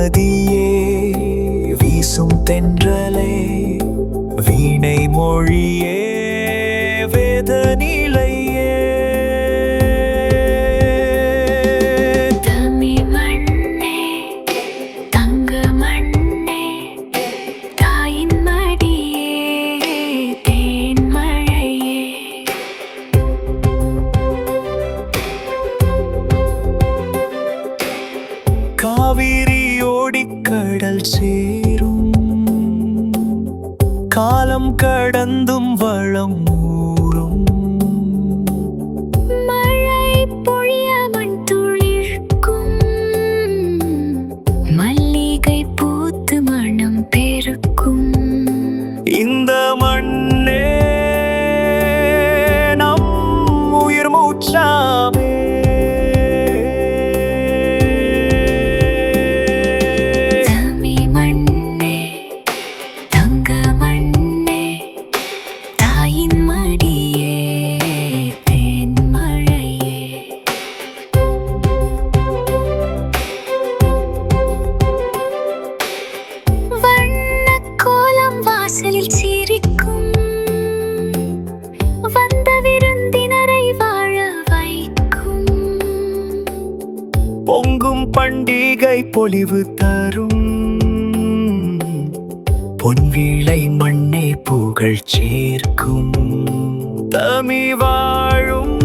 நதியே வீசும் தென்றலே வீணை மொழியே வேத நிலையே தமிழ் மண்ணே தங்க மண்ணே தாயின் மடியே தேன் மழையே காவிரி ஓடிக்கடல் சேரும் காலம் கடந்தும் வளம் ஊறும் மழை பொழிய மண் துளிர்க்கும் மல்லிகை பூத்து மனம் பெருக்கும் இந்த மண்ணே நம் உயிர் மூச்சாமே தமிழ் மண்ணே தங்க மண்ணே தாயின் மடியே தேன் மழையே வண்ணக் கோலம் வாசலில் சிரிக்கும் வந்த விருந்தினரை வாழ வைக்கும் பொங்கும் பண்டிகை பொலிவு தரும் பொன்விளை மண்ணே புகழ் சேர்க்கும் தமிழ் வாழும்